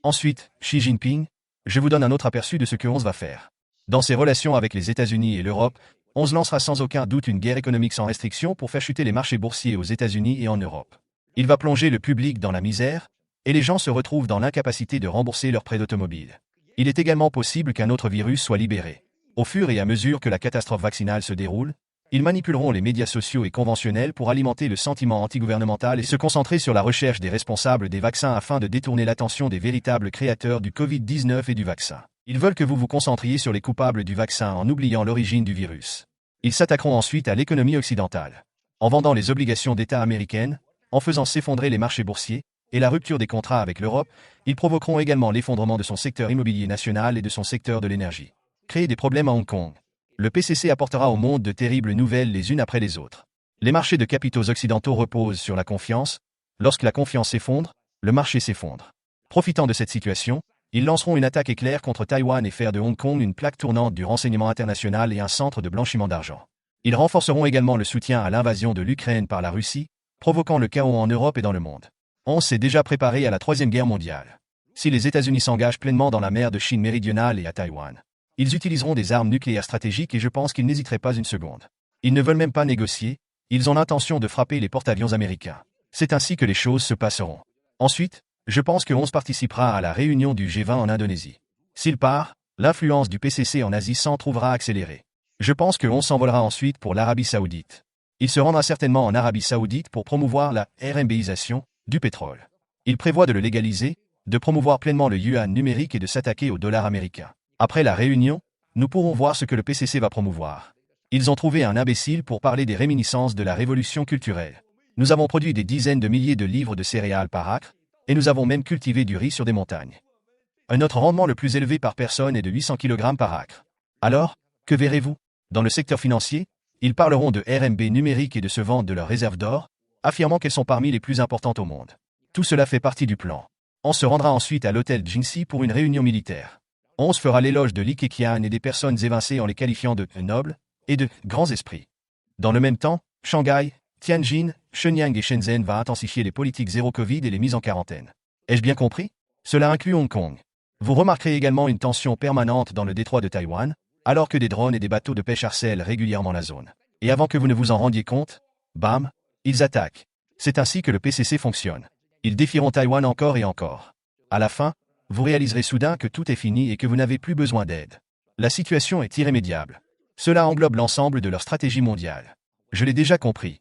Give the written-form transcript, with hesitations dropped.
Ensuite, Xi Jinping, je vous donne un autre aperçu de ce que 11 va faire. Dans ses relations avec les États-Unis et l'Europe, 11 lancera sans aucun doute une guerre économique sans restriction pour faire chuter les marchés boursiers aux États-Unis et en Europe. Il va plonger le public dans la misère, et les gens se retrouvent dans l'incapacité de rembourser leurs prêts d'automobile. Il est également possible qu'un autre virus soit libéré. Au fur et à mesure que la catastrophe vaccinale se déroule, ils manipuleront les médias sociaux et conventionnels pour alimenter le sentiment antigouvernemental et se concentrer sur la recherche des responsables des vaccins afin de détourner l'attention des véritables créateurs du Covid-19 et du vaccin. Ils veulent que vous vous concentriez sur les coupables du vaccin en oubliant l'origine du virus. Ils s'attaqueront ensuite à l'économie occidentale. En vendant les obligations d'État américaines, en faisant s'effondrer les marchés boursiers, et la rupture des contrats avec l'Europe, ils provoqueront également l'effondrement de son secteur immobilier national et de son secteur de l'énergie. Créer des problèmes à Hong Kong. Le PCC apportera au monde de terribles nouvelles les unes après les autres. Les marchés de capitaux occidentaux reposent sur la confiance. Lorsque la confiance s'effondre, le marché s'effondre. Profitant de cette situation, ils lanceront une attaque éclair contre Taïwan et faire de Hong Kong une plaque tournante du renseignement international et un centre de blanchiment d'argent. Ils renforceront également le soutien à l'invasion de l'Ukraine par la Russie, provoquant le chaos en Europe et dans le monde. On s'est déjà préparé à la Troisième Guerre mondiale. Si les États-Unis s'engagent pleinement dans la mer de Chine méridionale et à Taïwan, ils utiliseront des armes nucléaires stratégiques et je pense qu'ils n'hésiteraient pas une seconde. Ils ne veulent même pas négocier, ils ont l'intention de frapper les porte-avions américains. C'est ainsi que les choses se passeront. Ensuite, je pense que 11 participera à la réunion du G20 en Indonésie. S'il part, l'influence du PCC en Asie s'en trouvera accélérée. Je pense que 11 s'envolera ensuite pour l'Arabie Saoudite. Il se rendra certainement en Arabie Saoudite pour promouvoir la RMBisation du pétrole. Il prévoit de le légaliser, de promouvoir pleinement le yuan numérique et de s'attaquer au dollar américain. Après la réunion, nous pourrons voir ce que le PCC va promouvoir. Ils ont trouvé un imbécile pour parler des réminiscences de la révolution culturelle. Nous avons produit des dizaines de milliers de livres de céréales par acre, et nous avons même cultivé du riz sur des montagnes. Notre rendement le plus élevé par personne est de 800 kg par acre. Alors, que verrez-vous? Dans le secteur financier, ils parleront de RMB numérique et de se vendre de leurs réserves d'or, affirmant qu'elles sont parmi les plus importantes au monde. Tout cela fait partie du plan. On se rendra ensuite à l'hôtel Jingxi pour une réunion militaire. On se fera l'éloge de Li Keqiang et des personnes évincées en les qualifiant de nobles et de grands esprits. Dans le même temps, Shanghai, Tianjin, Shenyang et Shenzhen va intensifier les politiques zéro Covid et les mises en quarantaine. Ai-je bien compris? Cela inclut Hong Kong. Vous remarquerez également une tension permanente dans le détroit de Taïwan, alors que des drones et des bateaux de pêche harcèlent régulièrement la zone. Et avant que vous ne vous en rendiez compte, bam, ils attaquent. C'est ainsi que le PCC fonctionne. Ils défieront Taïwan encore et encore. À la fin, vous réaliserez soudain que tout est fini et que vous n'avez plus besoin d'aide. La situation est irrémédiable. Cela englobe l'ensemble de leur stratégie mondiale. Je l'ai déjà compris.